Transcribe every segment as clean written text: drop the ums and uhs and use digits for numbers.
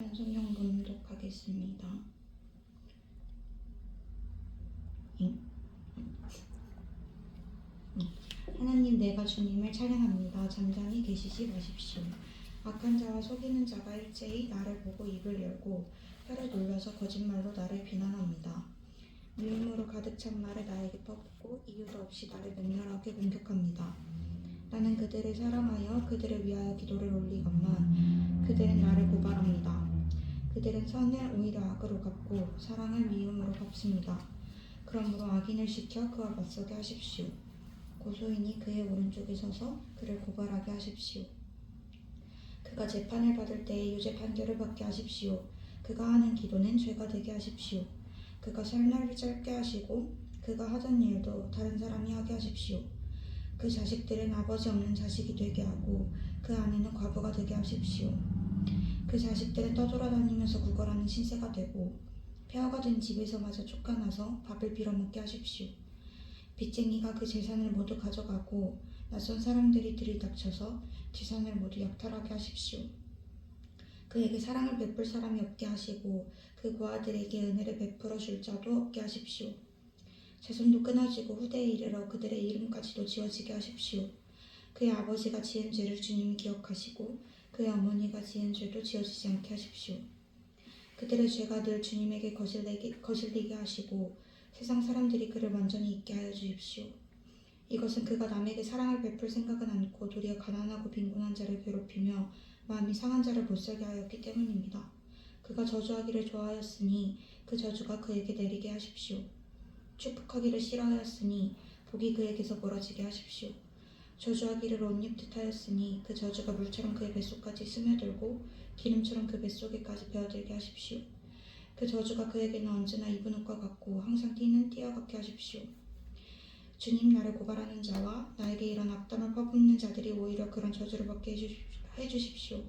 성경 봉독하겠습니다. 하나님, 내가 주님을 찬양합니다. 잠잠히 계시지 마십시오. 악한 자와 속이는 자가 일제히 나를 보고 입을 열고 혀를 돌려서 거짓말로 나를 비난합니다. 미움으로 가득 찬 말을 나에게 퍼붓고 이유도 없이 나를 맹렬하게 공격합니다. 나는 그들을 사랑하여 그들을 위하여 기도를 올리건만 그들은 나를 고발합니다. 그들은 선을 오히려 악으로 갚고 사랑을 미움으로 갚습니다. 그러므로 악인을 시켜 그와 맞서게 하십시오. 고소인이 그의 오른쪽에 서서 그를 고발하게 하십시오. 그가 재판을 받을 때에 유죄 판결을 받게 하십시오. 그가 하는 기도는 죄가 되게 하십시오. 그가 살 날을 짧게 하시고 그가 하던 일도 다른 사람이 하게 하십시오. 그 자식들은 아버지 없는 자식이 되게 하고 그 아내는 과부가 되게 하십시오. 그 자식들은 떠돌아다니면서 구걸하는 신세가 되고 폐허가 된 집에서마저 쫓겨나서 밥을 빌어먹게 하십시오. 빚쟁이가 그 재산을 모두 가져가고 낯선 사람들이 들이닥쳐서 재산을 모두 약탈하게 하십시오. 그에게 사랑을 베풀 사람이 없게 하시고 그 고아들에게 은혜를 베풀어 줄 자도 없게 하십시오. 자손도 끊어지고 후대에 이르러 그들의 이름까지도 지워지게 하십시오. 그의 아버지가 지은 죄를 주님이 기억하시고 그의 어머니가 지은 죄도 지어지지 않게 하십시오. 그들의 죄가 늘 주님에게 거슬리게 하시고 세상 사람들이 그를 완전히 잊게 하여 주십시오. 이것은 그가 남에게 사랑을 베풀 생각은 않고 도리어 가난하고 빈곤한 자를 괴롭히며 마음이 상한 자를 못살게 하였기 때문입니다. 그가 저주하기를 좋아하였으니 그 저주가 그에게 내리게 하십시오. 축복하기를 싫어하였으니 복이 그에게서 멀어지게 하십시오. 저주하기를 옷 입듯 하였으니 그 저주가 물처럼 그의 뱃속까지 스며들고 기름처럼 그 뱃속에까지 배어들게 하십시오. 그 저주가 그에게는 언제나 입은 옷과 같고 항상 띠는 띠와 같게 하십시오. 주님, 나를 고발하는 자와 나에게 이런 악담을 퍼붓는 자들이 오히려 그런 저주를 받게 해주십시오.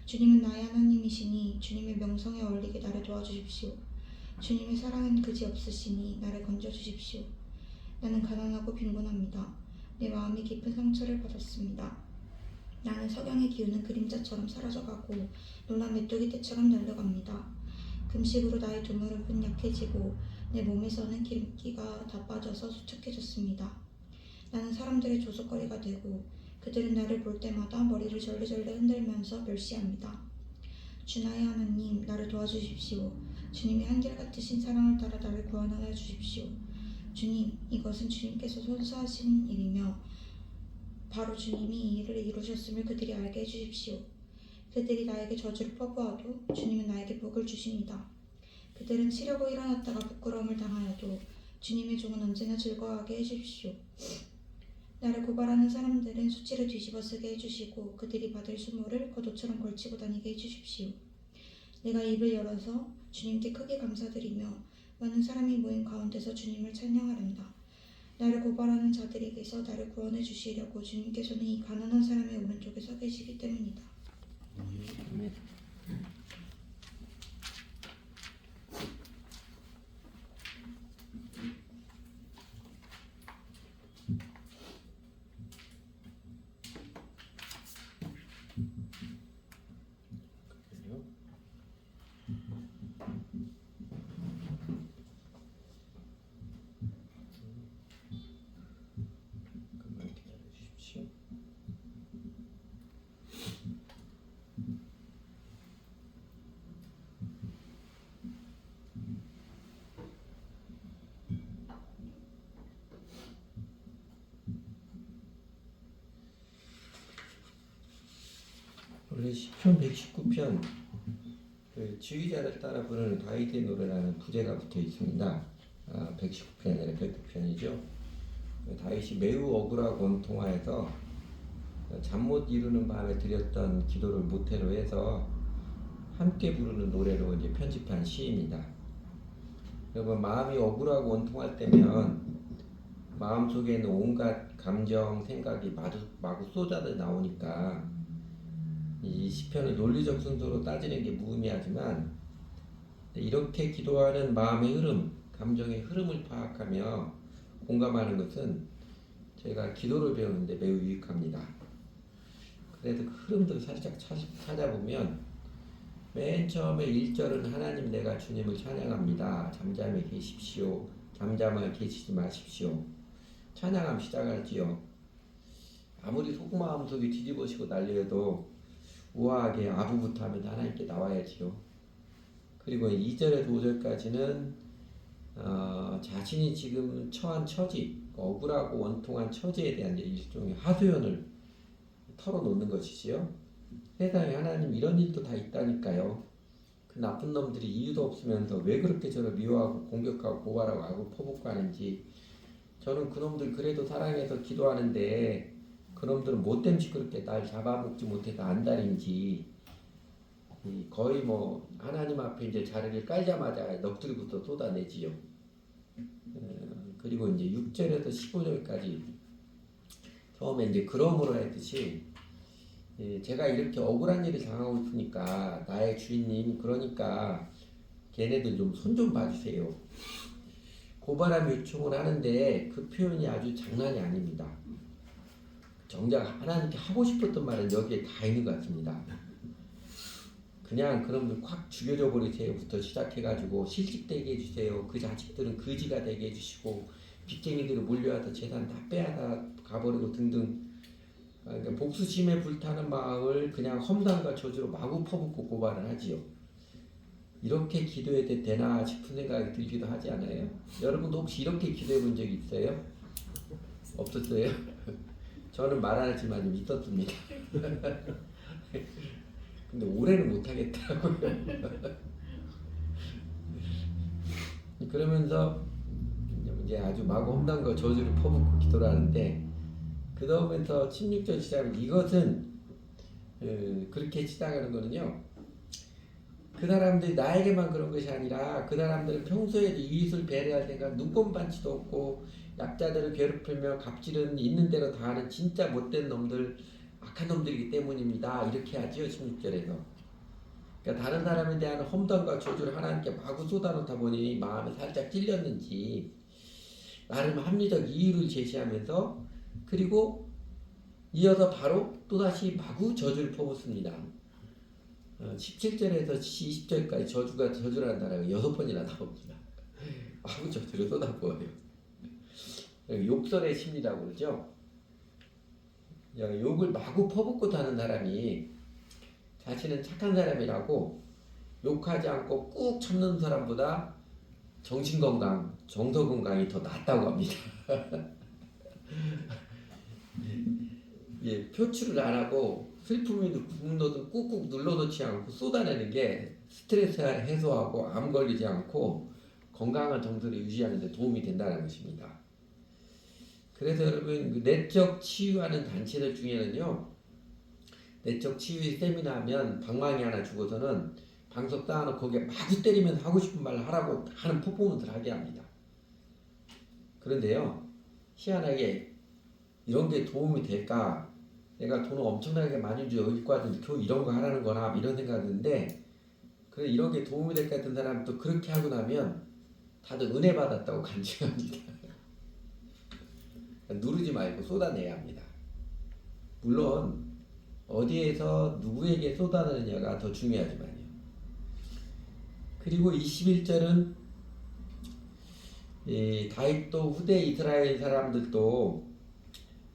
주님은 나의 하나님이시니 주님의 명성에 어울리게 나를 도와주십시오. 주님의 사랑은 그지없으시니 나를 건져주십시오. 나는 가난하고 빈곤합니다. 내 마음이 깊은 상처를 받았습니다. 나는 석양의 기운은 그림자처럼 사라져가고 놀란 메뚜기 떼처럼 날려갑니다. 금식으로 나의 두무릎은 약해지고 내 몸에서는 기름기가 다 빠져서 수척해졌습니다. 나는 사람들의 조석거리가 되고 그들은 나를 볼 때마다 머리를 절레절레 흔들면서 멸시합니다. 주 나의 하나님, 나를 도와주십시오. 주님이 한결같으신 사랑을 따라 나를 구원하여 주십시오. 주님, 이것은 주님께서 선사하신 일이며 바로 주님이 이 일을 이루셨음을 그들이 알게 해주십시오. 그들이 나에게 저주를 퍼부어도 주님은 나에게 복을 주십니다. 그들은 치려고 일어났다가 부끄러움을 당하여도 주님의 종은 언제나 즐거워하게 해주십시오. 나를 고발하는 사람들은 수치를 뒤집어 쓰게 해주시고 그들이 받을 수모를 겉옷처럼 걸치고 다니게 해주십시오. 내가 입을 열어서 주님께 크게 감사드리며 많은 사람이 모인 가운데서 주님을 찬양하련다. 나를 고발하는 자들에게서 나를 구원해 주시려고 주님께서는 이 가난한 사람의 오른쪽에 서 계시기 때문이다. 원래 시편 119편 그 지휘자를 따라 부르는 다윗의 노래라는 부제가 붙어 있습니다. 119편이 아니라 109편이죠. 다윗이 매우 억울하고 원통하여서 잠 못 이루는 밤에 드렸던 기도를 모태로 해서 함께 부르는 노래로 이제 편집한 시입니다. 여러분, 마음이 억울하고 원통할 때면 마음 속에 있는 온갖 감정, 생각이 마구 쏟아져 나오니까 이 시편을 논리적 순서로 따지는 게 무의미하지만 이렇게 기도하는 마음의 흐름, 감정의 흐름을 파악하며 공감하는 것은 저희가 기도를 배우는데 매우 유익합니다. 그래서 그 흐름들을 살짝 찾아보면 맨 처음에 1절은 하나님 내가 주님을 찬양합니다. 잠잠히 계십시오. 잠잠하게 계시지 마십시오. 찬양함 시작하지요. 아무리 속마음 속이 뒤집어지고 난리여도 우아하게 아부부터 하면서 하나님께 나와야지요. 그리고 2절에서 5절까지는 자신이 지금 처한 처지, 억울하고 원통한 처지에 대한 일종의 하소연을 털어놓는 것이지요. 세상에 하나님 이런 일도 다 있다니까요. 그 나쁜 놈들이 이유도 없으면서 왜 그렇게 저를 미워하고 공격하고 고발하고 하고 퍼붓고 하는지, 저는 그놈들 그래도 사랑해서 기도하는데 그놈들은 못됨시 그렇게 날 잡아먹지 못해서 안달인지, 거의 뭐 하나님 앞에 이제 자리를 깔자마자 넋두리부터 쏟아내지요. 그리고 이제 6절에서 15절까지 처음에 이제 그러므로 했듯이, 제가 이렇게 억울한 일을 당하고 있으니까 나의 주인님, 그러니까 걔네들 좀 손 좀 봐주세요. 고발함 요청을 하는데 그 표현이 아주 장난이 아닙니다. 정작 하나님께 하고 싶었던 말은 여기에 다 있는 것 같습니다. 그냥 그놈들 확 죽여줘 버리세요부터 시작해가지고 실직되게 해주세요. 그 자식들은 거지가 되게 해주시고 빚쟁이들이 몰려와서 재산 다 빼앗아 가버리고 등등. 그러니까 복수심에 불타는 마음을 그냥 험담과 저주로 마구 퍼붓고 고발을 하지요. 이렇게 기도해도 되나 싶은 생각이 들기도 하지 않아요? 여러분도 혹시 이렇게 기도해 본 적이 있어요? 없었어요? 저는 말하지만 좀 있었습니다. 근데 올해는 못하겠더라고요. 그러면서 이제 아주 마구 험담과 저주를 퍼붓고 기도를 하는데, 그 다음부터 16절 시작은 이것은 그렇게 시작하는 거는요, 그 사람들이 나에게만 그런 것이 아니라 그 사람들은 평소에도 이웃을 배려할 생각 눈꼽만치도 없고 약자들을 괴롭히며 갑질은 있는 대로 다 하는 진짜 못된 놈들, 악한 놈들이기 때문입니다. 이렇게 하지요. 16절에서. 그러니까 다른 사람에 대한 험담과 저주를 하나님께 마구 쏟아놓다 보니 마음에 살짝 찔렸는지 나름 합리적 이유를 제시하면서, 그리고 이어서 바로 또다시 마구 저주를 퍼붓습니다. 17절에서 20절까지 저주라는 단어가 6번이나 나옵니다. 마구 저주를 쏟아부어요. 욕설의 심리라고 그러죠. 욕을 마구 퍼붓고 사는 사람이 자신은 착한 사람이라고 욕하지 않고 꾹 참는 사람보다 정신건강, 정서건강이 더 낫다고 합니다. 표출을 안 하고 슬픔이든 분노든 꾹꾹 눌러놓지 않고 쏟아내는 게 스트레스 해소하고 암 걸리지 않고 건강한 정서를 유지하는 데 도움이 된다는 것입니다. 그래서 여러분, 내적 치유하는 단체들 중에는요, 내적 치유 세미나 하면 방망이 하나 주고서는 방석 쌓아놓고 거기에 마구 때리면서 하고 싶은 말을 하라고 하는 퍼포먼스를 하게 합니다. 그런데요, 희한하게 이런 게 도움이 될까? 내가 돈을 엄청나게 많이 줘 여기까지 겨우 이런 거 하라는 거나 이런 생각이 드는데, 그래 이런 게 도움이 될 것 같은 사람은 또 그렇게 하고 나면 다들 은혜 받았다고 간증합니다. 누르지 말고 쏟아내야 합니다. 물론 어디에서 누구에게 쏟아내느냐가 더 중요하지만요. 그리고 21절은 다윗도 후대 이스라엘 사람들도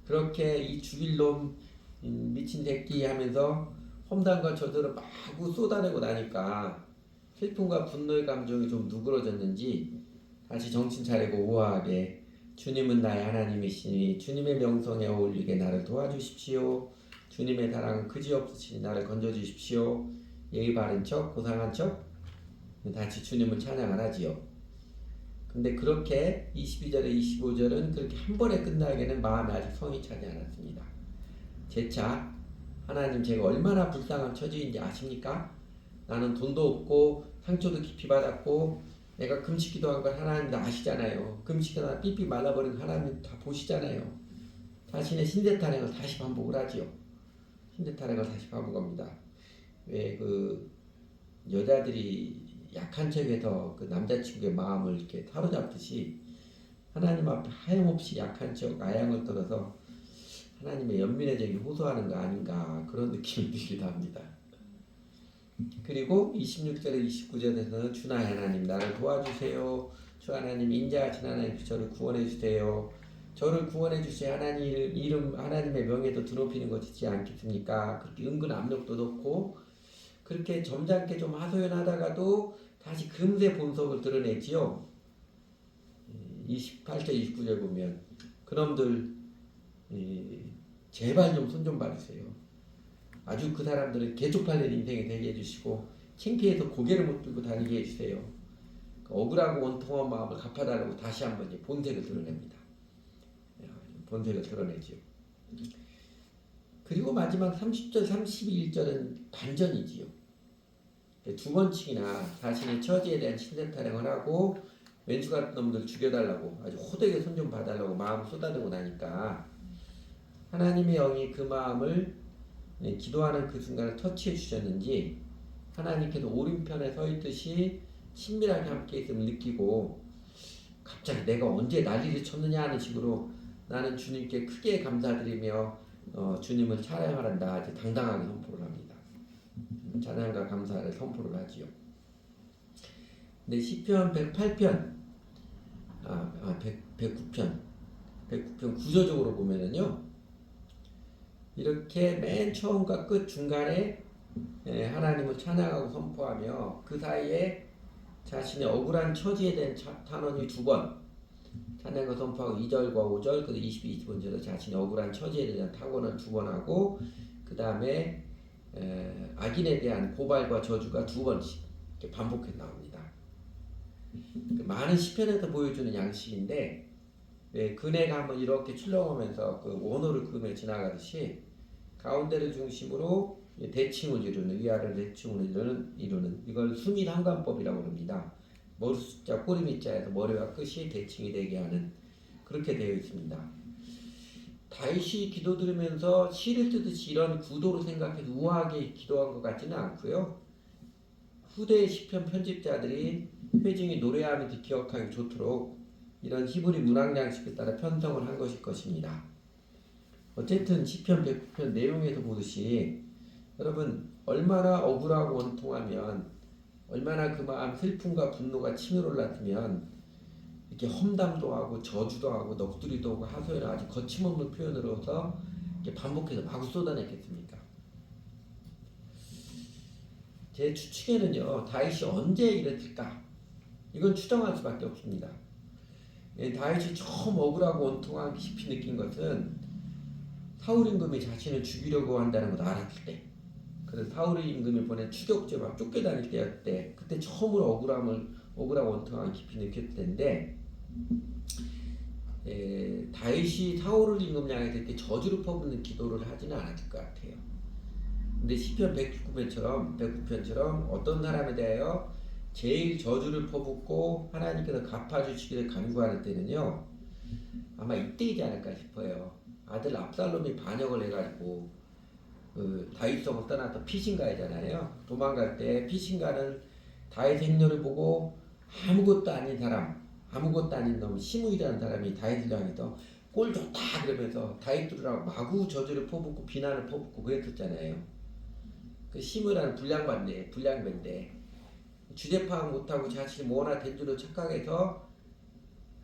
그렇게 이 죽일 놈 미친 새끼 하면서 험담과 저주를 마구 쏟아내고 나니까 슬픔과 분노의 감정이 좀 누그러졌는지 다시 정신 차리고 우아하게, 주님은 나의 하나님이시니 주님의 명성에 어울리게 나를 도와주십시오. 주님의 사랑은 그지없으시니 나를 건져주십시오. 예의 바른 척, 고상한 척, 다시 주님을 찬양을 하지요. 근데 그렇게 22절에 25절은 그렇게 한 번에 끝나기에는 마음이 아직 성이 차지 않았습니다. 재차, 하나님 제가 얼마나 불쌍한 처지인지 아십니까? 나는 돈도 없고 상처도 깊이 받았고 내가 금식 기도한 걸 하나님도 아시잖아요. 금식하다 삐삐 말라버린 하나님 다 보시잖아요. 자신의 신세 탄핵을 다시 반복을 하지요. 신세 탄핵을 다시 반복합니다. 왜 그 여자들이 약한 척에서 그 남자친구의 마음을 이렇게 사로잡듯이 하나님 앞에 하염없이 약한 척 아양을 떨어서 하나님의 연민의 정이 호소하는 거 아닌가, 그런 느낌이 들기도 합니다. 그리고 26절에 29절에서는 주나의 하나님 나를 도와주세요. 주 하나님 인자하신 하나님 저를 구원해 주세요. 저를 구원해 주시 하나님 이름 하나님의 명예도 드높이는 것이지 않겠습니까? 그렇게 은근 압력도 넣고 그렇게 점잖게 좀 하소연하다가도 다시 금세 본성을 드러내지요. 28절 29절 보면 그놈들 제발 좀 손 좀 봐주세요. 아주 그 사람들은 개쪽팔린 인생이 되게 해주시고 창피해서 고개를 못 들고 다니게 해주세요. 억울하고 원통한 마음을 갚아달라고 다시 한번 본색을 드러냅니다. 본색을 드러내지요. 그리고 마지막 30절 31절은 반전이지요. 두 번씩이나 자신의 처지에 대한 신세 타령을 하고 왼수 같은 놈들 죽여달라고 아주 호되게 손 좀 봐달라고 마음을 쏟아내고 나니까 하나님의 영이 그 마음을 기도하는 그 순간을 터치해 주셨는지 하나님께서 오른편에 서 있듯이 친밀하게 함께 있음을 느끼고 갑자기 내가 언제 난리를 쳤느냐 하는 식으로 나는 주님께 크게 감사드리며 주님을 찬양하란다 이제 당당하게 선포를 합니다. 찬양과 감사를 선포를 하지요. 근데 시편 108편 109편 구조적으로 보면은요 이렇게 맨 처음과 끝 중간에 하나님을 찬양하고 선포하며 그 사이에 자신의 억울한 처지에 대한 탄원이 두 번 찬양과 선포하고 2절과 5절 그리고 22, 25절에 자신의 억울한 처지에 대한 탄원을 두 번 하고 그 다음에 악인에 대한 고발과 저주가 두 번씩 이렇게 반복해 나옵니다. 많은 시편에서 보여주는 양식인데 그네가 한번 이렇게 출렁하면서 그 원호를 그으며 지나가듯이 가운데를 중심으로 대칭을 이루는 위아래를 대칭으로 이루는 이걸 수밀한관법이라고 합니다. 머리 숫자 꼬리 밑자에서 머리와 끝이 대칭이 되게 하는 그렇게 되어 있습니다. 다윗이 기도 들으면서 시를 뜨듯이 이런 구도로 생각해서 우아하게 기도한 것 같지는 않고요. 후대 시편 편집자들이 회중이 노래하면서 기억하기 좋도록 이런 히브리 문학 양식에 따라 편성을 한 것일 것입니다. 어쨌든 시편 109편 내용에서 보듯이 여러분 얼마나 억울하고 원통하면 얼마나 그 마음 슬픔과 분노가 치밀어 올랐으면 이렇게 험담도 하고 저주도 하고 넋두리도 하고 하소연을 아주 거침없는 표현으로서 이렇게 반복해서 마구 쏟아냈겠습니까? 제 추측에는요 다윗이 언제 이랬을까? 이건 추정할 수밖에 없습니다. 다윗이 처음 억울하고 원통하게 깊이 느낀 것은 사울 임금이 자신을 죽이려고 한다는 걸 알았을 때, 그래서 사울 임금이 보낸 추격제 막 쫓겨다닐 때였대. 그때 처음으로 억울하고 원통하게 깊이 느꼈을 텐데, 다윗이 사울 임금 향해서 이렇게 저주를 퍼붓는 기도를 하지는 않았을 것 같아요. 근데 시편 109편처럼 어떤 사람에 대하여 제일 저주를 퍼붓고 하나님께서 갚아주시기를 간구하는 때는요 아마 이때이지 않을까 싶어요. 아들 압살롬이 반역을 해가지고 그 다윗성을 떠나서 피신가이잖아요. 도망갈 때 피신가는 다윗 행렬을 보고 아무것도 아닌 사람, 아무것도 아닌 놈 시므이라는 사람이 다윗을 향해서 꼴 좋다 그러면서 다윗 들으라고 마구 저주를 퍼붓고 비난을 퍼붓고 그랬었잖아요. 그 시므라는 불량배인데 주제 파악 못하고 자신이 뭐나 된 줄로 착각해서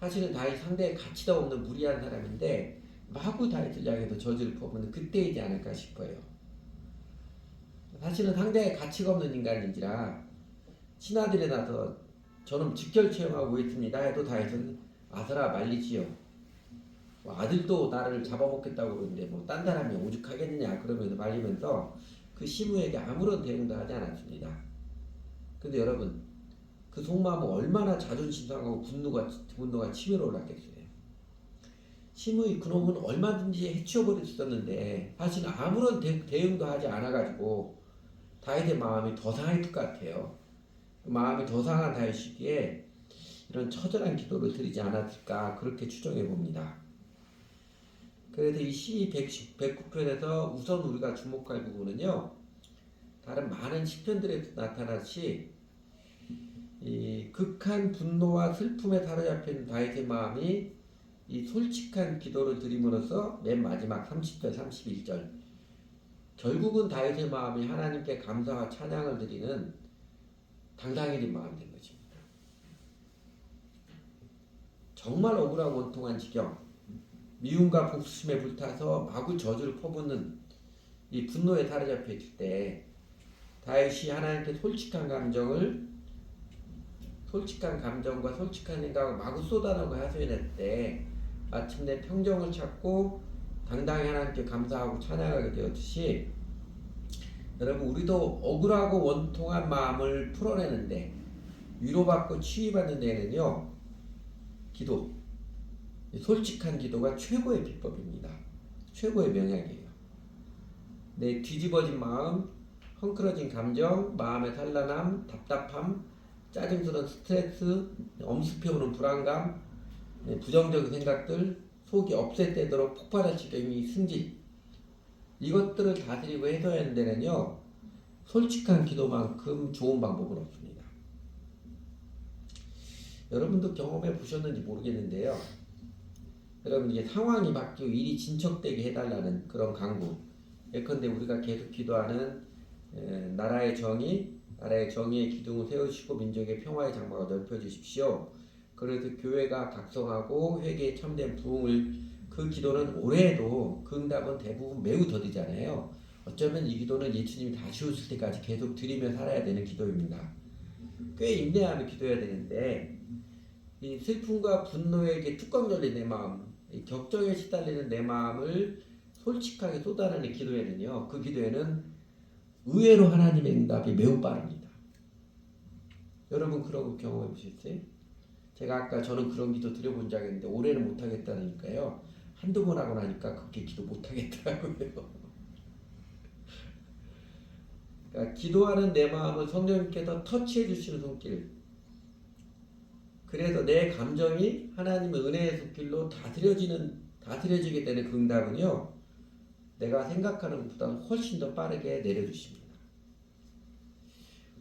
사실은 다윗 상대에 가치도 없는 무리한 사람인데 마구 다윗을 향해서 저주를 퍼붓는 그때이지 않을까 싶어요. 사실은 상대에 가치가 없는 인간인지라 신하들에 나서 저는 직결 채용하고 있습니다 해도 다윗은 아서라 말리지요. 뭐 아들도 나를 잡아먹겠다고 그러는데 뭐 딴 사람이 오죽하겠느냐 그러면서 말리면서 그 시므에게 아무런 대응도 하지 않았습니다. 근데 여러분 그 속마음은 얼마나 자존심 상하고 분노가 치밀어 올랐겠어요. 시므이 그놈은 얼마든지 해치워버릴 수 있었는데 사실은 아무런 대응도 하지 않아가지고 다윗의 마음이 더 상했을 것 같아요. 마음이 더 상한 다윗이기에 이런 처절한 기도를 드리지 않았을까 그렇게 추정해 봅니다. 그래서 이 시 109편에서 우선 우리가 주목할 부분은요 다른 많은 시편들에서 나타났듯이 이 극한 분노와 슬픔에 사로잡힌 다윗의 마음이 이 솔직한 기도를 드림으로써 맨 마지막 30절 31절 결국은 다윗의 마음이 하나님께 감사와 찬양을 드리는 당당해진 마음이 된 것입니다. 정말 억울하고 원통한 지경, 미움과 복수심에 불타서 마구 저주를 퍼붓는 이 분노에 사로잡혀 있을 때 다윗이 하나님께 솔직한 감정과 솔직한 생각을 마구 쏟아내고 하소연할 때 마침내 평정을 찾고 당당히 하나님께 감사하고 찬양하게 되었듯이 여러분 우리도 억울하고 원통한 마음을 풀어내는데 위로받고 치유받는 데는요 기도, 솔직한 기도가 최고의 비법입니다. 최고의 명약이에요. 내 뒤집어진 마음, 헝클어진 감정, 마음의 산란함, 답답함, 짜증스러운 스트레스, 엄습해오는 불안감, 부정적인 생각들, 속이 없앨때도록 폭발할 지경이 승질, 이것들을 다스리고 해소하는 데는요 솔직한 기도만큼 좋은 방법은 없습니다. 여러분도 경험해 보셨는지 모르겠는데요, 여러분 이게 상황이 바뀌고 일이 진척되게 해달라는 그런 간구, 예컨대 우리가 계속 기도하는 나라의 정의의 기둥을 세우시고 민족의 평화의 장막을 넓혀주십시오. 그래서 교회가 각성하고 회개에 참된 부흥을, 그 기도는 올해도 그 응답은 대부분 매우 더디잖아요. 어쩌면 이 기도는 예수님이 다시 오실 때까지 계속 드리며 살아야 되는 기도입니다. 꽤 인내하며 기도해야 되는데 이 슬픔과 분노에 뚜껑 열린 내 마음, 이 격정에 시달리는 내 마음을 솔직하게 쏟아내는 기도에는요, 그 기도에는 의외로 하나님의 응답이 매우 빠릅니다. 여러분 그런 거 경험해 보셨어요? 제가 아까 저는 그런 기도 드려본 적이 있는데 올해는 못하겠다니까요, 한두 번 하고 나니까 그렇게 기도 못하겠더라고요. 그러니까 기도하는 내 마음을 성령님께서 터치해 주시는 손길, 그래서 내 감정이 하나님의 은혜의 손길로 다스려지게 되는 그 응답은요 내가 생각하는 것보다 훨씬 더 빠르게 내려주십니다.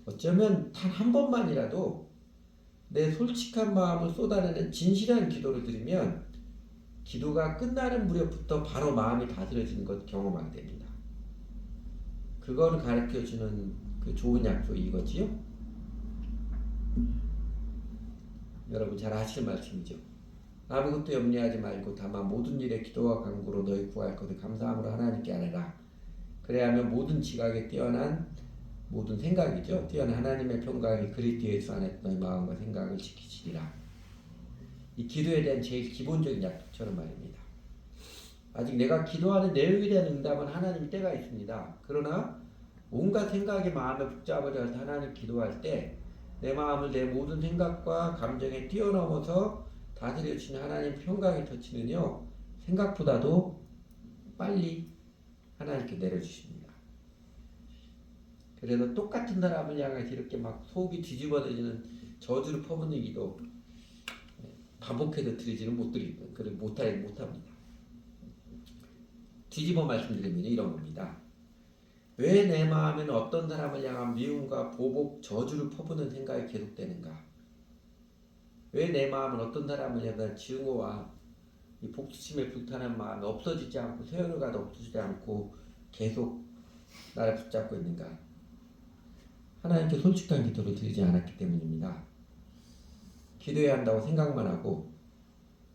어쩌면 단 한 번만이라도 내 솔직한 마음을 쏟아내는 진실한 기도를 드리면 기도가 끝나는 무렵부터 바로 마음이 다스려지는 것 경험하게 됩니다. 그거를 가르쳐주는 그 좋은 약속이 이거지요. 여러분 잘 아시는 말씀이죠. 아무것도 염려하지 말고 다만 모든 일에 기도와 간구로 너희 구할 것을 감사함으로 하나님께 아뢰라. 그래야면 모든 지각에 뛰어난 모든 생각이죠. 뛰어난 하나님의 평강이 그리스도 예수 안에 너희 마음과 생각을 지키시리라. 이 기도에 대한 제일 기본적인 약속처럼 말입니다. 아직 내가 기도하는 내용에 대한 응답은 하나님 때가 있습니다. 그러나 온갖 생각이 마음에 복잡해져서 하나님 기도할 때 내 마음을 내 모든 생각과 감정에 뛰어넘어서 다스려주시는 하나님 평강의 터치는요 생각보다도 빨리 하나님께 내려주십니다. 그래서 똑같은 사람을 향해서 이렇게 막 속이 뒤집어지는 저주를 퍼붓는 기도 반복해서 드리지는 못합니다. 뒤집어 말씀드리면 이런 겁니다. 왜 내 마음에는 어떤 사람을 향한 미움과 보복, 저주를 퍼붓는 생각이 계속되는가? 왜 내 마음은 어떤 사람을 향한 증오와 이 복수심에 불타는 마음이 없어지지 않고 세월을 가도 없어지지 않고 계속 나를 붙잡고 있는가? 하나님께 솔직한 기도를 드리지 않았기 때문입니다. 기도해야 한다고 생각만 하고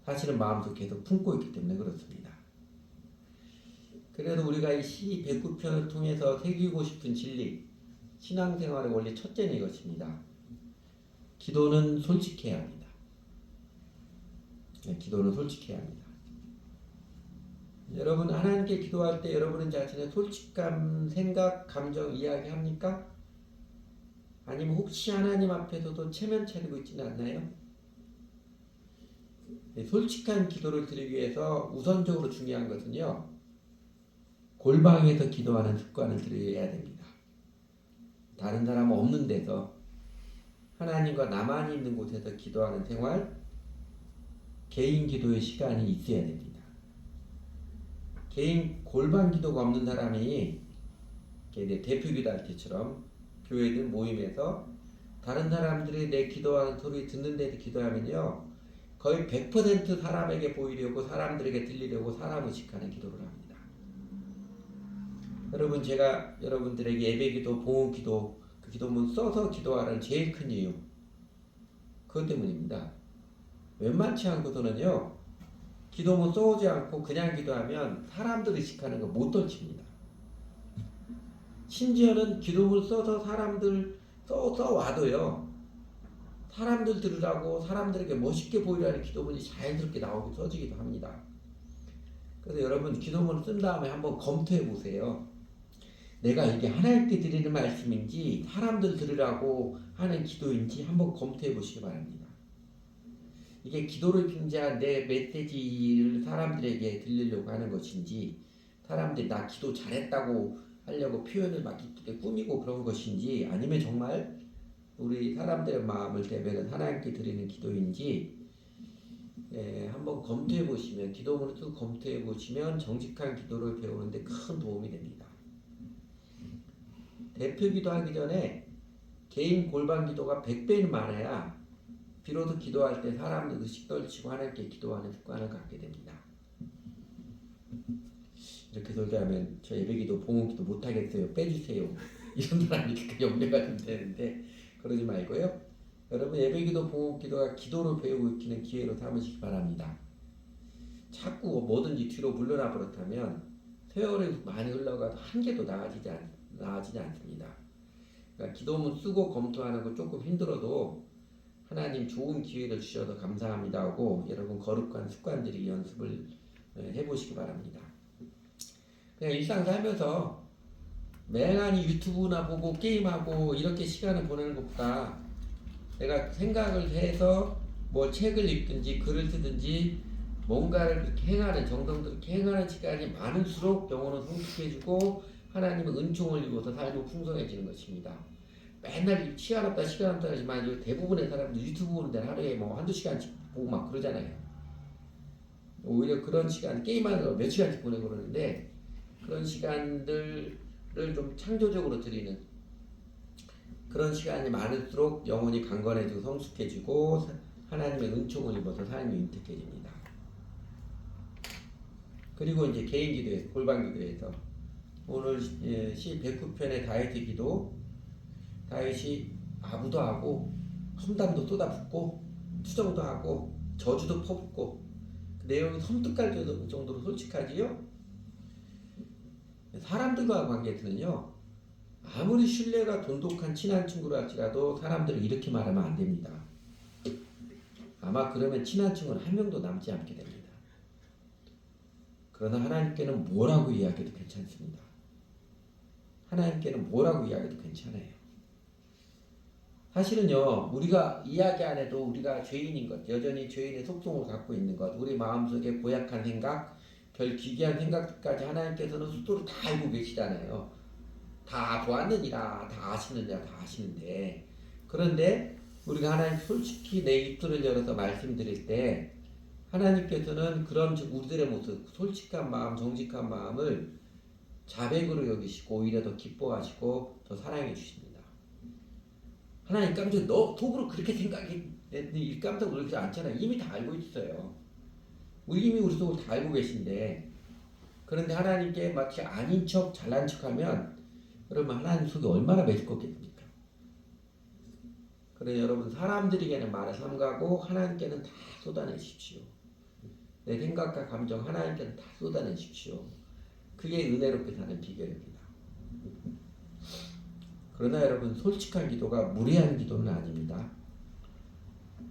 사실은 마음속 계속 품고 있기 때문에 그렇습니다. 그래도 우리가 이 시 109편을 통해서 새기고 싶은 진리, 신앙생활의 원리 첫째는 이것입니다. 기도는 솔직해야 합니다. 기도는 솔직해야 합니다. 여러분 하나님께 기도할 때 여러분은 자신의 솔직한 생각, 감정 이야기합니까? 아니면 혹시 하나님 앞에서도 체면 차리고 있지는 않나요? 솔직한 기도를 드리기 위해서 우선적으로 중요한 것은요, 골방에서 기도하는 습관을 들여야 됩니다. 다른 사람 없는 데서 하나님과 나만이 있는 곳에서 기도하는 생활, 개인 기도의 시간이 있어야 됩니다. 개인 골방 기도가 없는 사람이 대표 기도할 때처럼 교회든 모임에서 다른 사람들이 내 기도하는 소리 듣는 데서 기도하면요 거의 100% 사람에게 보이려고, 사람들에게 들리려고 사람 의식하는 기도를 합니다. 여러분 제가 여러분들에게 예배기도, 봉헌기도, 그 기도문 써서 기도하라는 제일 큰 이유 그것 때문입니다. 웬만치 않고서는요 기도문 써오지 않고 그냥 기도하면 사람들 의식하는 거 못 떨칩니다. 심지어는 기도문 써서 사람들 써와도요 사람들 들으라고 사람들에게 멋있게 보이라는 기도문이 자연스럽게 나오게 써지기도 합니다. 그래서 여러분 기도문을 쓴 다음에 한번 검토해 보세요. 내가 이게 하나님께 드리는 말씀인지 사람들 들으라고 하는 기도인지 한번 검토해 보시기 바랍니다. 이게 기도를 빙자한 내 메시지를 사람들에게 들리려고 하는 것인지 사람들이 나 기도 잘했다고 하려고 표현을 막 이쁘게 꾸미고 그런 것인지 아니면 정말 우리 사람들의 마음을 대변한 하나님께 드리는 기도인지 한번 검토해 보시면 기도문을 쭉 검토해 보시면 정직한 기도를 배우는데 큰 도움이 됩니다. 대표 기도하기 전에 개인 골방 기도가 100배는 많아야 비로소 기도할 때 사람들 의식 떨치고 하나님께 기도하는 습관을 갖게 됩니다. 이렇게 설교하면 저 예배기도 봉헌기도 못하겠어요. 빼주세요. 이런 사람이 염려가 좀 되는데 그러지 말고요. 여러분 예배기도 봉헌기도가 기도를 배우고 있기는 기회로 삼으시기 바랍니다. 자꾸 뭐든지 뒤로 물러나 버릇하면 세월이 많이 흘러가도 한 개도 나아지지 않습니다. 그러니까 기도문 쓰고 검토하는 거 조금 힘들어도 하나님 좋은 기회를 주셔서 감사합니다 하고 여러분 거룩한 습관들이 연습을 해보시기 바랍니다. 그냥 일상 살면서 맹하니 유튜브나 보고 게임하고 이렇게 시간을 보내는 것보다 내가 생각을 해서 뭐 책을 읽든지 글을 쓰든지 뭔가를 그렇게 행하는 정성스럽게 행하는 시간이 많을수록 영혼은 성숙해지고 하나님의 은총을 입어서 삶이 풍성해지는 것입니다. 맨날 시간 없다 하지만 대부분의 사람들 유튜브 보는 데는 하루에 뭐 한두 시간씩 보고 막 그러잖아요. 오히려 그런 시간 게임하는 거 몇 시간씩 보내고 그러는데 그런 시간들을 좀 창조적으로 드리는 그런 시간이 많을수록 영혼이 강건해지고 성숙해지고 하나님의 은총을 입어서 삶이 윤택해집니다. 그리고 이제 개인 기도에서 골방 기도에서 오늘 시 109편의 다윗의 기도 다윗이 아부도 하고 험담도 쏟아붓고 투정도 하고 저주도 퍼붓고 그 내용이 섬뜩할 정도로 솔직하지요. 사람들과 관계에서는요 아무리 신뢰가 돈독한 친한 친구라 할지라도 사람들은 이렇게 말하면 안 됩니다. 아마 그러면 친한 친구는 한 명도 남지 않게 됩니다. 그러나 하나님께는 뭐라고 이야기해도 괜찮습니다. 하나님께는 뭐라고 이야기해도 괜찮아요. 사실은요 우리가 이야기 안 해도 우리가 죄인인 것, 여전히 죄인의 속성을 갖고 있는 것, 우리 마음속에 고약한 생각, 별 기괴한 생각까지 하나님께서는 스스로 다 알고 계시잖아요. 다 보았느니라, 다 아시느니라, 다 아시는데 그런데 우리가 하나님 솔직히 내 입술을 열어서 말씀드릴 때 하나님께서는 그런 우리들의 모습, 솔직한 마음, 정직한 마음을 자백으로 여기시고 오히려 더 기뻐하시고 더 사랑해 주십니다. 하나님 깜짝 너 속으로 그렇게 생각했니? 깜짝 놀라지 않잖아요. 이미 다 알고 있어요. 이미 우리 속을 다 알고 계신데 그런데 하나님께 마치 아닌 척 잘난 척하면 여러분 하나님 속이 얼마나 메스껍겠습니까? 그래서 여러분 사람들에게는 말을 삼가고 하나님께는 다 쏟아내십시오. 내 생각과 감정 하나님께는 다 쏟아내십시오. 그게 은혜롭게 사는 비결입니다. 그러나 여러분 솔직한 기도가 무례한 기도는 아닙니다.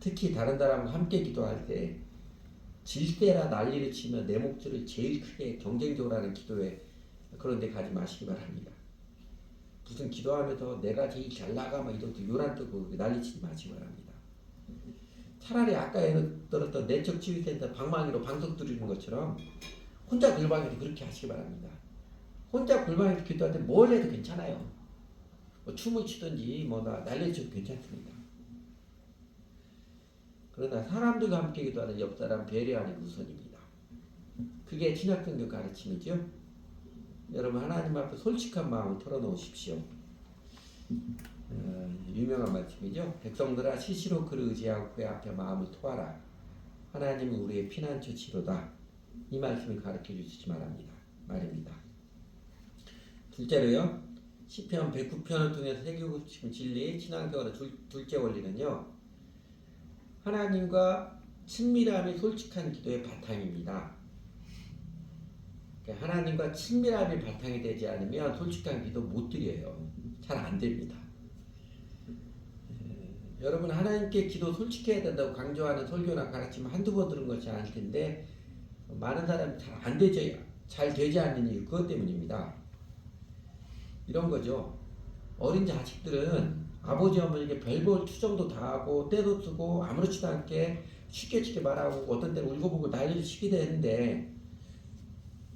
특히 다른 사람과 함께 기도할 때 질세라 난리를 치며 내 목소리를 제일 크게 경쟁적으로 하는 기도에 그런 데 가지 마시기 바랍니다. 무슨 기도하면서 내가 제일 잘 나가 막 이런 요란 뜨고 난리치지 마시기 바랍니다. 차라리 아까 예를 들었던 내적 치유센터 방망이로 방석 두르는 것처럼 혼자 골방에서 그렇게 하시기 바랍니다. 혼자 골방에서 기도할 때 뭘 해도 괜찮아요. 뭐 춤을 추든지 뭐나 난리쳐도 괜찮습니다. 그러나 사람들과 함께 기도하는 옆 사람 배려하는 게 우선입니다. 그게 신약성경 가르침이죠. 여러분 하나님 앞에 솔직한 마음을 털어놓으십시오. 유명한 말씀이죠. 백성들아 시시로 그를 의지하고 그의 앞에 마음을 토하라. 하나님은 우리의 피난처치로다. 이 말씀을 가르쳐 주시지 말입니다. 둘째로요. 시편 109편을 통해서 새기고 싶은 진리, 신앙생활의 둘째 원리는요. 하나님과 친밀함이 솔직한 기도의 바탕입니다. 그러니까 하나님과 친밀함이 바탕이 되지 않으면 솔직한 기도 못 드려요. 잘 안 됩니다. 여러분 하나님께 기도 솔직해야 된다고 강조하는 설교나 가르침 한두 번 들은 것이 아닐 텐데 많은 사람이 잘 안 되죠. 잘 되지 않는 이유 그것 때문입니다. 이런 거죠. 어린 자식들은 아버지 어머니에게 별볼 투정도 다 하고 때도 쓰고 아무렇지도 않게 쉽게 말하고 어떤 때는 울고불고 난리를 치기도 했는데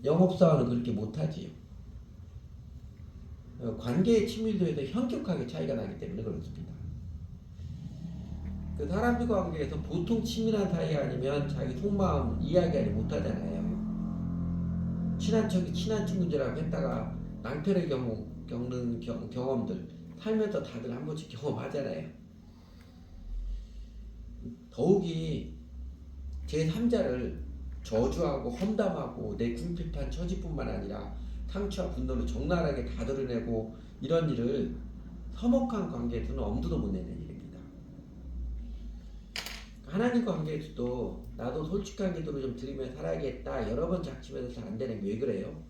영업사원은 그렇게 못하지요. 관계의 친밀도에도 현격하게 차이가 나기 때문에 그렇습니다. 그 사람들 관계에서 보통 친밀한 사이 아니면 자기 속마음 이야기하지 못하잖아요. 친한 척이 친한 친구들하고 했다가 낭패를 겪는 경험들 살면서 다들 한 번씩 경험하잖아요. 더욱이 제3자를 저주하고 험담하고 내 궁핍한 처지뿐만 아니라 상처와 분노를 적나라하게 다 드러내고 이런 일을 서먹한 관계에서는 엄두도 못 내는 일입니다. 하나님과 관계에서도 나도 솔직한 기도를 좀 드리며 살아야겠다 여러 번 작심해서 잘 안 되는 게 왜 그래요?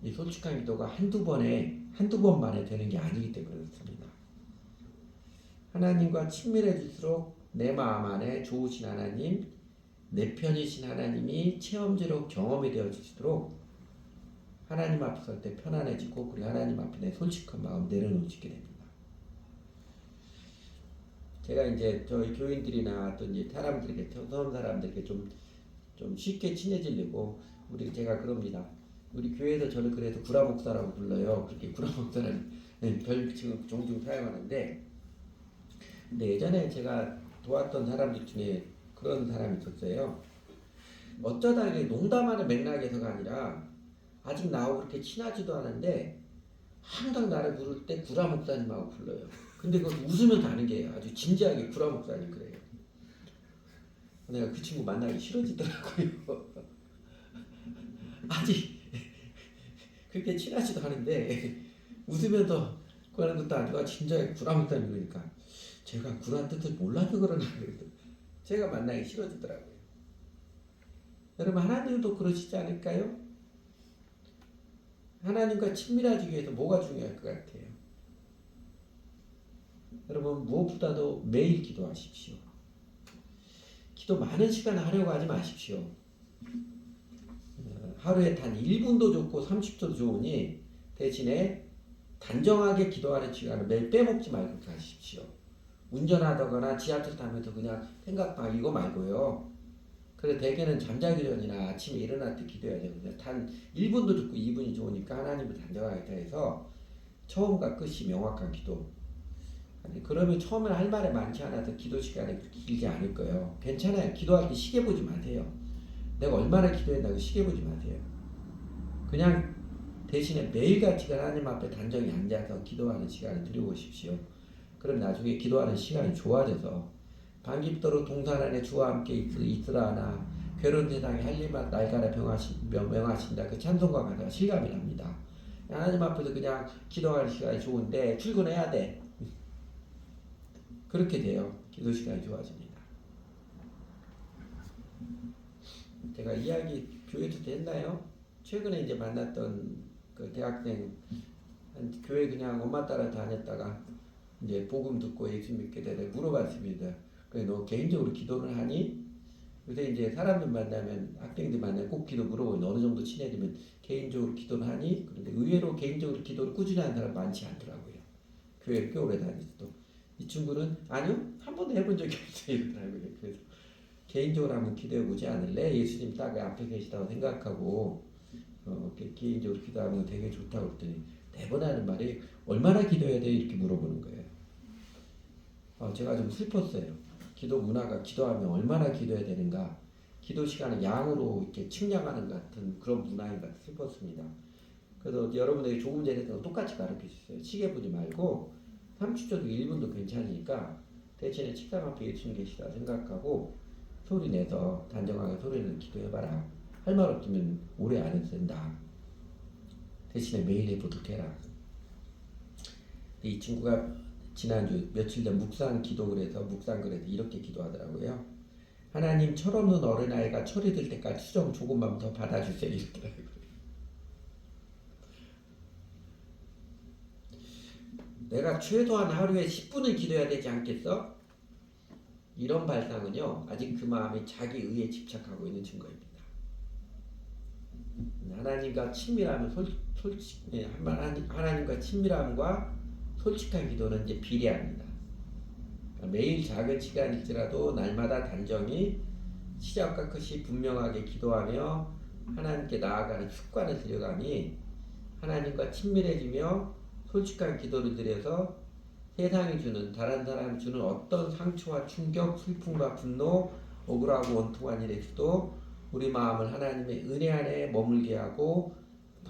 이 솔직한 기도가 한두 번만에 되는 게 아니기 때문에 그렇습니다. 하나님과 친밀해질수록 내 마음 안에 좋으신 하나님, 내 편이신 하나님이 체험적으로 경험이 되어질수록 하나님 앞에 설 때 편안해지고 그리고 하나님 앞에 내 솔직한 마음 내려놓게 됩니다. 제가 이제 저희 교인들이나 또 이제 사람들에게 처음 사람들에게 좀 쉽게 친해지려고 제가 그럽니다. 우리 교회에서 저를 그래서 구라 목사라고 불러요. 그렇게 구라 목사라는 별칭을 종종 사용하는데, 근데 예전에 제가 도왔던 사람들 중에 그런 사람이 있었어요. 어쩌다 이게 농담하는 맥락에서가 아니라 아직 나하고 그렇게 친하지도 않은데 항상 나를 부를 때 구라 목사님하고 불러요. 근데 그걸 웃으면서 하는 게 아주 진지하게 구라 목사님 그래요. 내가 그 친구 만나기 싫어지더라고요. 아직 그렇게 친하지도 않은데 웃으면서 그러는 것도 아니고 진지하게 구라 목사님 그러니까 제가 구라 뜻을 몰라서 그러나 그래도 제가 만나기 싫어지더라고요. 여러분 하나님도 그러시지 않을까요? 하나님과 친밀하기 위해서 뭐가 중요할 것 같아요? 여러분 무엇보다도 매일 기도하십시오. 기도 많은 시간 하려고 하지 마십시오. 하루에 단 1분도 좋고 30초도 좋으니 대신에 단정하게 기도하는 시간을 매일 빼먹지 말고 하십시오. 운전하다거나 지하철 타면서 그냥 생각만 이거 말고요. 그래 대개는 잠자기 전이나 아침에 일어날 때 기도해야죠. 단 1분도 좋고 2분이 좋으니까 하나님을 단정하게 해서 처음과 끝이 명확한 기도. 아니, 그러면 처음에 할 말이 많지 않아서 기도 시간이 그렇게 길지 않을 거예요. 괜찮아요. 기도할 때 시계 보지 마세요. 내가 얼마나 기도했다고 시계 보지 마세요. 그냥 대신에 매일같이 하나님 앞에 단정히 앉아서 기도하는 시간을 드려보십시오. 그럼 나중에 기도하는 시간이 좋아져서 반깁도록 동산 안에 주와 함께 있으라 하나 괴로운 세상에 할 일만 날가라 명하신다. 그 찬송가 가사가 실감이 납니다. 하나님 앞에서 그냥 기도하는 시간이 좋은데 출근해야 돼. 그렇게 돼요. 기도 시간이 좋아집니다. 제가 이야기 교회에서 했나요? 최근에 이제 만났던 그 대학생 교회 그냥 엄마 따라 다녔다가 이제 복음 듣고 예수 믿게 되다 물어봤습니다. 그래 너 개인적으로 기도를 하니? 요새 이제 사람들 만나면 학생들 만나면 꼭 기도 물어보면 어느 정도 친해지면 개인적으로 기도를 하니? 그런데 의외로 개인적으로 기도를 꾸준히 하는 사람 많지 않더라고요. 교회를 꽤 오래 다니서도 이 친구는 아니요 한 번도 해본 적이 없어요 이러더라고요. 그래서 개인적으로 한번 기도해보지 않을래? 예수님 딱 앞에 계시다고 생각하고 개인적으로 기도하는 거 되게 좋다고 그랬더니 매번 하는 말이 얼마나 기도해야 돼? 이렇게 물어보는 거예요. 제가 좀 슬펐어요. 기도 문화가 기도하면 얼마나 기도해야 되는가. 기도 시간을 양으로 이렇게 측량하는 같은 그런 문화인 것 같아 슬펐습니다. 그래서 여러분에게 조금 전에 똑같이 가르쳐 주셨어요. 시계 보지 말고 30초도 1분도 괜찮으니까 대신에 책상 앞에 예수님 계시다 생각하고 소리 내서 단정하게 소리 내서 기도해봐라. 할 말 없으면 오래 안 해도 된다. 대신에 매일 해보도록 해라. 이 친구가 지난주 며칠 전 묵상 기도를 해서 묵상글에서 이렇게 기도하더라고요. 하나님, 철없는 어린아이가 철이 들 때까지 수정 조금만 더 받아주세요. 이러더라고요. 내가 최소한 하루에 10분을 기도해야 되지 않겠어? 이런 발상은요, 아직 그 마음이 자기 의에 집착하고 있는 증거입니다. 하나님과 친밀함은 하나님과 친밀함과 솔직한 기도는 이제 비례합니다. 그러니까 매일 작은 시간일지라도 날마다 단정히 시작과 끝이 분명하게 기도하며 하나님께 나아가는 습관을 들여가니 하나님과 친밀해지며 솔직한 기도를 드려서 세상이 주는, 다른 사람이 주는 어떤 상처와 충격, 슬픔과 분노, 억울하고 원통한 일에서도 우리 마음을 하나님의 은혜 안에 머물게 하고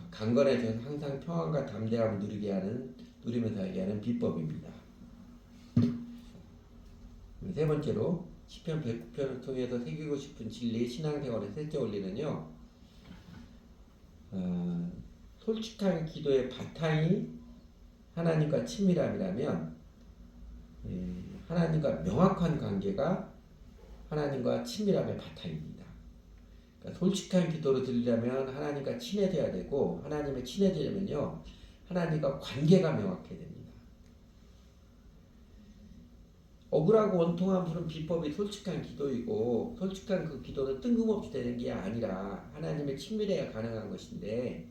강건해져서 항상 평안과 담대함을 누리면서 하게 하는 비법입니다. 세 번째로 시편 109편을 통해서 새기고 싶은 진리 신앙생활의 셋째 원리는요, 솔직한 기도의 바탕이 하나님과 친밀함이라면 하나님과 명확한 관계가 하나님과 친밀함의 바탕입니다. 그러니까 솔직한 기도를 드리려면 하나님과 친해져야 되고, 하나님에 친해지려면요 하나님과 관계가 명확해야 됩니다. 억울하고 원통한 부른 비법이 솔직한 기도이고, 솔직한 그 기도는 뜬금없이 되는 게 아니라 하나님의 친밀해야 가능한 것인데,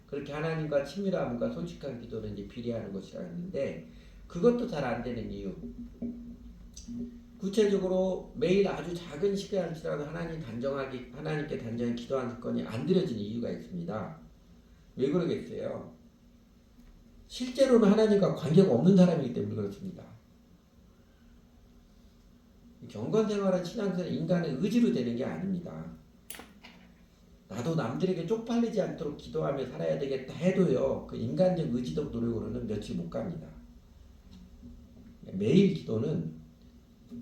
그렇게 하나님과 친밀함과 솔직한 기도는 이제 비례하는 것이라 했는데, 그것도 잘 안 되는 이유. 구체적으로 매일 아주 작은 시간이라도 하나님께 단정히 기도하는 습관이 안 들여지는 이유가 있습니다. 왜 그러겠어요? 실제로는 하나님과 관계가 없는 사람이기 때문에 그렇습니다. 경건생활은 신앙생활은 인간의 의지로 되는 게 아닙니다. 나도 남들에게 쪽팔리지 않도록 기도하며 살아야 되겠다 해도요, 그 인간적 의지적 노력으로는 며칠 못 갑니다. 매일 기도는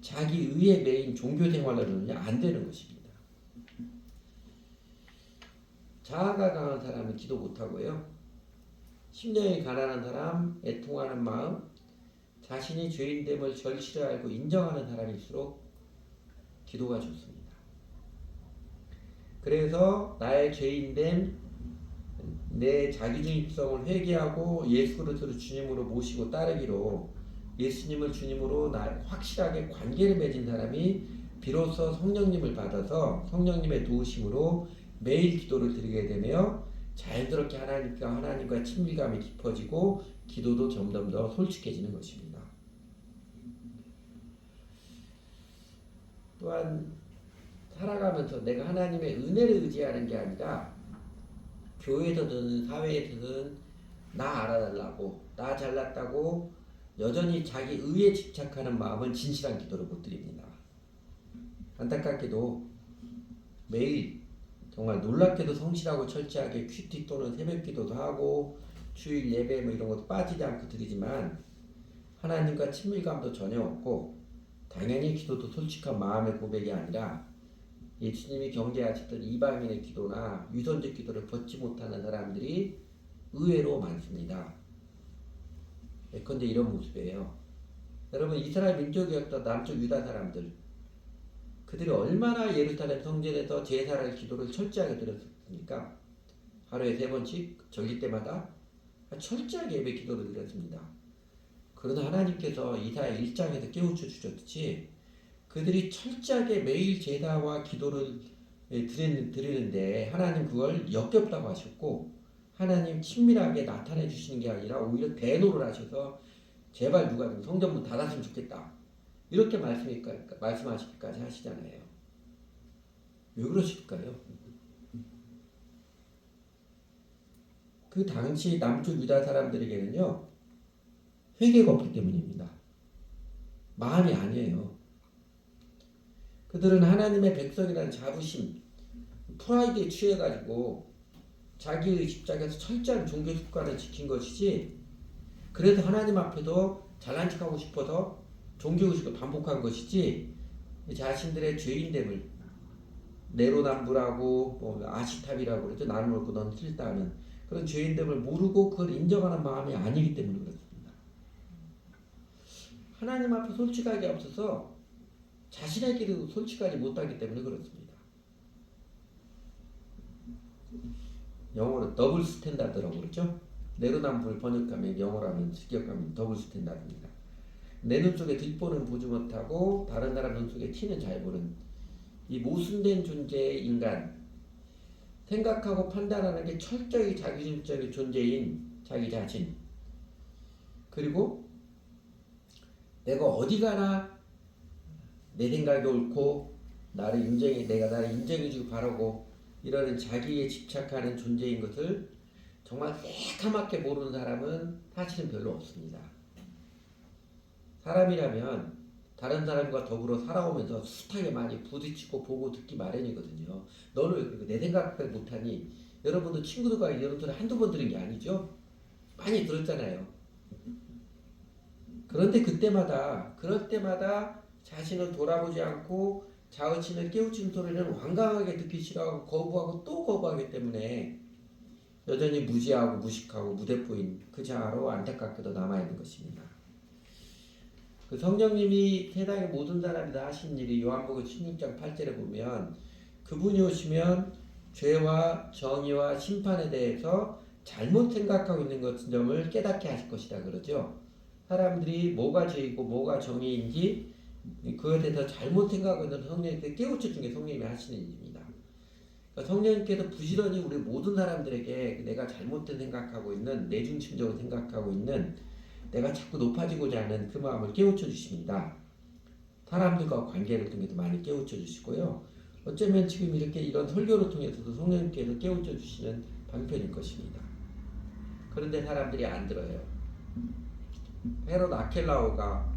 자기 의의 메인 종교생활로는 안 되는 것입니다. 자아가 강한 사람은 기도 못하고요, 심령이 가난한 사람, 애통하는 마음, 자신이 죄인됨을 절실히 알고 인정하는 사람일수록 기도가 좋습니다. 그래서 나의 죄인됨, 내 자기중립성을 회개하고 예수 그리스도를 주님으로 모시고 따르기로, 예수님을 주님으로 확실하게 관계를 맺은 사람이 비로소 성령님을 받아서 성령님의 도우심으로 매일 기도를 드리게 되며 자연스럽게 하나님과 친밀감이 깊어지고 기도도 점점 더 솔직해지는 것입니다. 또한 살아가면서 내가 하나님의 은혜를 의지하는 게 아니라 교회에서든 사회에서든 나 알아달라고, 나 잘났다고 여전히 자기 의에 집착하는 마음은 진실한 기도를 못 드립니다. 안타깝게도 매일 정말 놀랍게도 성실하고 철저하게 큐티 또는 새벽 기도도 하고 주일 예배 이런 것도 빠지지 않고 드리지만 하나님과 친밀감도 전혀 없고, 당연히 기도도 솔직한 마음의 고백이 아니라 예수님이 경계하셨던 이방인의 기도나 유선적 기도를 벗지 못하는 사람들이 의외로 많습니다. 예컨대 이런 모습이에요. 여러분, 이스라엘 민족이었던 남쪽 유다 사람들, 그들이 얼마나 예루살렘 성전에서 제사를 기도를 철저하게 드렸습니까? 하루에 3번씩 절기 때마다 철저하게 예배 기도를 드렸습니다. 그러나 하나님께서 이사야 1장에서 깨우쳐 주셨듯이 그들이 철저하게 매일 제사와 기도를 드리는데 하나님 그걸 역겹다고 하셨고, 하나님 친밀하게 나타내 주시는 게 아니라 오히려 대노를 하셔서 제발 누가 좀 성전문 닫았으면 좋겠다 이렇게 말씀하시기까지 하시잖아요. 왜 그러실까요? 그 당시 남쪽 유다 사람들에게는요, 회개가 없기 때문입니다. 마음이 아니에요. 그들은 하나님의 백성이라는 자부심, 프라이드에 취해가지고 자기의 집착에서 철저한 종교 습관을 지킨 것이지, 그래서 하나님 앞에도 잘난 척하고 싶어서 종교의식을 반복한 것이지, 자신들의 죄인됨을 내로남불하고 아시탑이라고 그러죠. 나는 옳고 너는 틀리다 하는 그런 죄인됨을 모르고 그걸 인정하는 마음이 아니기 때문에 그렇습니다. 하나님 앞에 솔직하게 없어서 자신에게도 솔직하지 못하기 때문에 그렇습니다. 영어로 더블 스탠다드라고 그러죠. 내로남불 번역하면 영어로 하면 직역하면 더블 스탠다드입니다. 내 눈 속에 뒷보는 보지 못하고 다른 사람 눈 속에 티는 잘 보는 이 모순된 존재의 인간, 생각하고 판단하는 게 철저히 자기중심적인 존재인 자기 자신, 그리고 내가 어디 가나 내 생각이 옳고 내가 나를 인정해주고 바라고 이러는 자기에 집착하는 존재인 것을 정말 새카맣게 모르는 사람은 사실은 별로 없습니다. 사람이라면 다른 사람과 더불어 살아오면서 숱하게 많이 부딪히고 보고 듣기 마련이거든요. 너는 왜 그렇게 내 생각을 못하니? 여러분도 친구들과 이런 소리 한두 번 들은 게 아니죠? 많이 들었잖아요. 그런데 그럴 때마다 자신을 돌아보지 않고 자의심을 깨우치는 소리는 완강하게 듣기 싫어하고 거부하고 또 거부하기 때문에 여전히 무지하고 무식하고 무대포인 그 자아로 안타깝게도 남아있는 것입니다. 그 성령님이 세상의 모든 사람이 다 하신 일이 요한복음 16장 8절에 보면 그분이 오시면 죄와 정의와 심판에 대해서 잘못 생각하고 있는 것 점을 깨닫게 하실 것이다 그러죠. 사람들이 뭐가 죄이고 뭐가 정의인지 그에 대해서 잘못 생각하고 있는 성령님께 깨우쳐 준 게 성령님이 하시는 일입니다. 그러니까 성령님께서 부지런히 우리 모든 사람들에게 내가 잘못된 생각하고 있는 내중심적으로 생각하고 있는 내가 자꾸 높아지고자 하는 그 마음을 깨우쳐 주십니다. 사람들과 관계를 통해서 많이 깨우쳐 주시고요. 어쩌면 지금 이런 설교를 통해서도 성령님께서 깨우쳐 주시는 방편일 것입니다. 그런데 사람들이 안 들어요. 헤롯 아켈라오가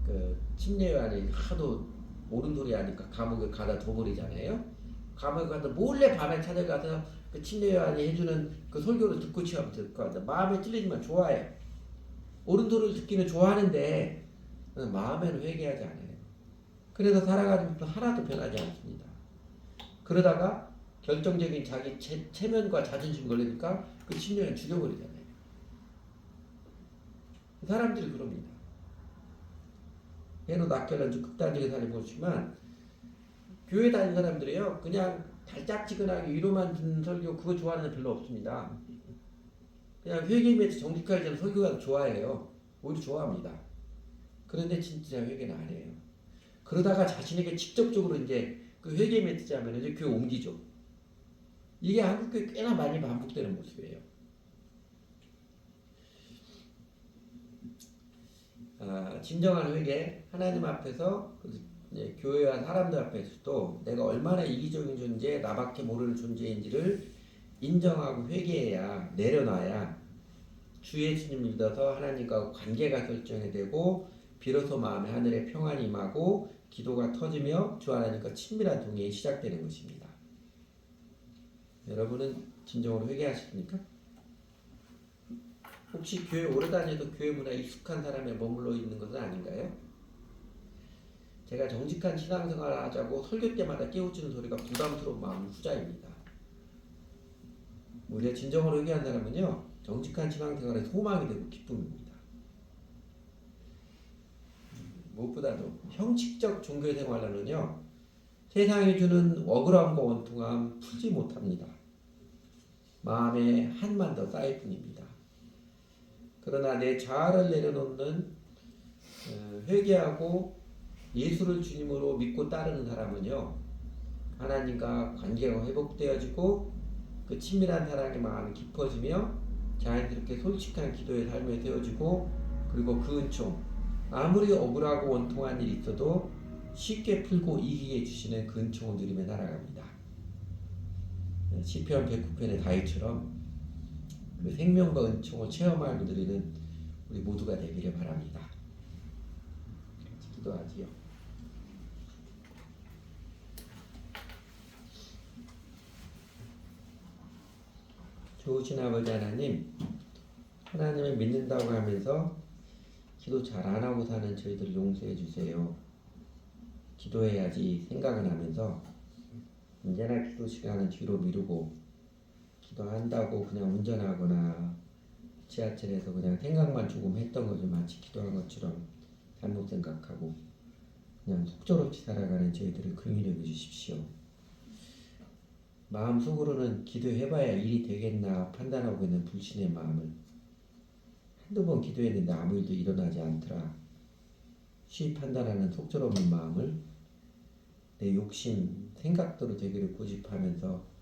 그 침례요한이 하도 옳은 소리 하니까 감옥에 가다 둬버리잖아요. 감옥에 가서 몰래 밤에 찾아가서 그 침례요한이 해주는 그 설교를 듣고 취하면 듣고 한다. 마음에 찔리지만 좋아해요. 옳은 소리를 듣기는 좋아하는데 마음에는 회개하지 않아요. 그래서 살아가면서 하나도 변하지 않습니다. 그러다가 결정적인 자기 체면과 자존심 걸리니까 그 침례요한 죽여버리잖아요. 사람들이 그럽니다. 헤롯 아켈라는 좀 극단적인 사례 보시면 교회 다니는 사람들이요 그냥 달짝지근하게 위로만 듣는 설교 그거 좋아하는 사람 별로 없습니다. 그냥 회개임에서 정직하지 않은 설교가 좋아해요. 오히려 좋아합니다. 그런데 진짜 회개는 안 해요. 그러다가 자신에게 직접적으로 이제 그 회개 멘트 하면 이제 교회 옮기죠. 이게 한국교회 꽤나 많이 반복되는 모습이에요. 진정한 회개, 하나님 앞에서 교회와 사람들 앞에서도 내가 얼마나 이기적인 존재, 나밖에 모르는 존재인지를 인정하고 회개해야, 내려놔야 주 예수님 믿어서 하나님과 관계가 결정이 되고 비로소 마음에 하늘의 평안이 임하고 기도가 터지며 주 하나님과 친밀한 동행이 시작되는 것입니다. 여러분은 진정으로 회개하십니까? 혹시 교회 오래 다녀도 교회 문화에 익숙한 사람에 머물러 있는 것은 아닌가요? 제가 정직한 신앙생활을 하자고 설교 때마다 깨우치는 소리가 부담스러운 마음은 후자입니다. 우리가 진정으로 회개한 사람은요 정직한 신앙생활에 소망이 되고 기쁨입니다. 무엇보다도 형식적 종교생활로는요 세상이 주는 억울함과 원통함 풀지 못합니다. 마음에 한만 더 쌓일 뿐입니다. 그러나 내 자아를 내려놓는 회개하고 예수를 주님으로 믿고 따르는 사람은요 하나님과 관계가 회복되어지고 그 친밀한 사랑의 마음이 깊어지며 자연스럽게 솔직한 기도의 삶에 세워지고 그리고 그 은총 아무리 억울하고 원통한 일이 있어도 쉽게 풀고 이기게 해주시는 그 은총을 누리며 살아갑니다. 시편 109편의 다윗처럼 그 생명과 은총을 체험하고 누리는 우리 모두가 되기를 바랍니다. 같이 기도하지요. 좋으신 아버지 하나님, 하나님을 믿는다고 하면서 기도 잘 안 하고 사는 저희들 용서해 주세요. 기도해야지 생각을 하면서 언제나 기도 시간은 뒤로 미루고 기도한다고 그냥 운전하거나 지하철에서 그냥 생각만 조금 했던 것을 마치 기도한 것처럼 잘못 생각하고 그냥 속절없이 살아가는 저희들을 긍휼히 여겨주십시오. 마음속으로는 기도해봐야 일이 되겠나 판단하고 있는 불신의 마음을 한두 번 기도했는데 아무 일도 일어나지 않더라 쉬이 판단하는 속절없는 마음을 내 욕심, 생각대로 되기를 고집하면서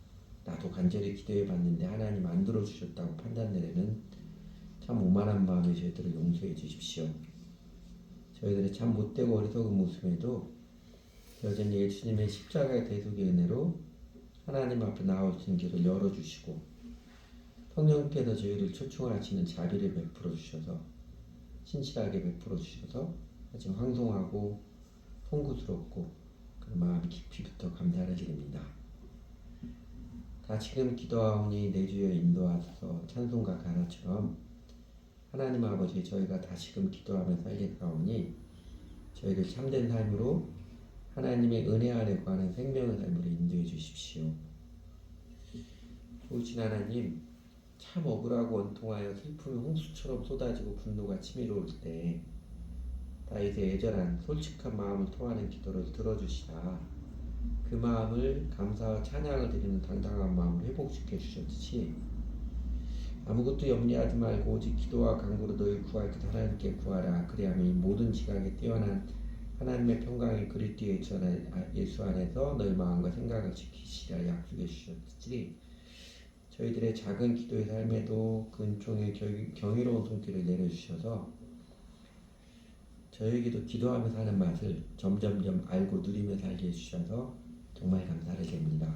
나도 간절히 기도해봤는데 하나님 안 들어주셨다고 판단내려는 참 오만한 마음의 저희들을 용서해 주십시오. 저희들의 참 못되고 어리석은 모습에도 여전히 예수님의 십자가의 대속의 은혜로 하나님 앞에 나올 수 있는 길을 열어주시고 성령께서 저희를 초청하시는 자비를 베풀어 주셔서 신실하게 베풀어 주셔서 아주 황송하고 송구스럽고 그 마음 깊이부터 감사를 드립니다. 다시금 기도하오니 내 주여 인도하소서 찬송가 가사처럼 하나님 아버지 저희가 다시금 기도하며 살겠사오니 저희를 참된 삶으로 하나님의 은혜 안에 거하는 생명의 삶으로 인도해 주십시오. 좋으신 하나님 참 억울하고 원통하여 슬픔이 홍수처럼 쏟아지고 분노가 치밀어올 때 다윗의 애절한 솔직한 마음을 통하는 기도를 들어주시다 그 마음을 감사와 찬양을 드리는 당당한 마음을 회복시켜 주셨듯이 아무것도 염려하지 말고 오직 기도와 간구로 너희 구할 것 하나님께 구하라. 그리하면 이 모든 지각에 뛰어난 하나님의 평강의 그리스도 예수 안에서 너희 마음과 생각을 지키시리라 약속해 주셨듯이 저희들의 작은 기도의 삶에도 근총의 경이로운 손길을 내려주셔서 저에게도 기도하면서 하는 맛을 점점점 알고 누리며 살게 해주셔서 정말 감사를 드립니다.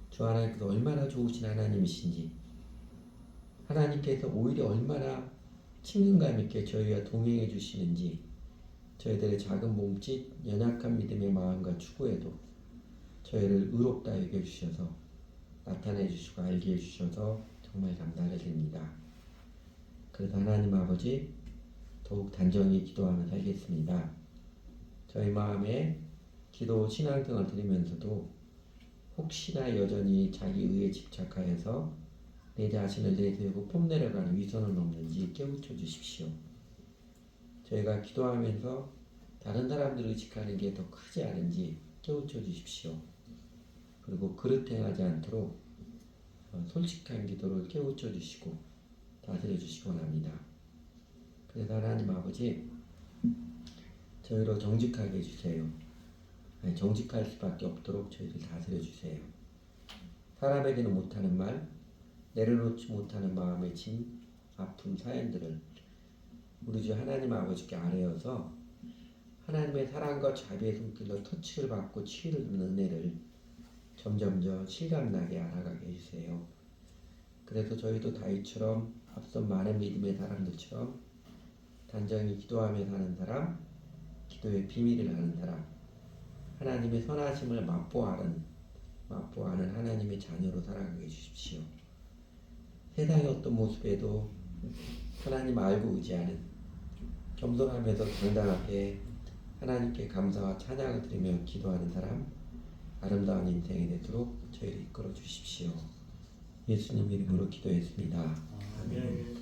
주 하나님께서 얼마나 좋으신 하나님이신지 하나님께서 오히려 얼마나 친근감 있게 저희와 동행해 주시는지 저희들의 작은 몸짓, 연약한 믿음의 마음과 추구에도 저희를 의롭다 여겨주셔서 나타내 주시고 알게 해주셔서 정말 감사를 드립니다. 그래서 하나님 아버지 더욱 단정히 기도하며 살겠습니다. 저희 마음에 기도 신앙생활을 드리면서도 혹시나 여전히 자기 의에 집착하여서 내 자신을 내세우고 뽐내려가는 위선은 없는지 깨우쳐 주십시오. 저희가 기도하면서 다른 사람들을 의식하는 게 더 크지 않은지 깨우쳐 주십시오. 그리고 그릇 행하지 않도록 솔직한 기도를 깨우쳐 주시고 다스려 주시기 원합니다. 그래서 하나님 아버지 저희로 정직하게 해주세요. 정직할 수밖에 없도록 저희를 다스려 주세요. 사람에게는 못하는 말, 내려놓지 못하는 마음의 짐, 아픔, 사연들을 우리 주 하나님 아버지께 아뢰어서 하나님의 사랑과 자비의 손길로 터치를 받고 치유를 받는 은혜를 점점점 실감나게 알아가게 해주세요. 그래서 저희도 다윗처럼 앞선 많은 믿음의 사람들처럼 단정히 기도하며 사는 사람, 기도의 비밀을 아는 사람, 하나님의 선하심을 맛보아는 하나님의 자녀로 살아가게 해주십시오. 세상의 어떤 모습에도 하나님 알고 의지하는 겸손하면서 당당하게 하나님께 감사와 찬양을 드리며 기도하는 사람, 아름다운 인생이 되도록 저희를 이끌어 주십시오. 예수님 이름으로 기도했습니다. 아멘.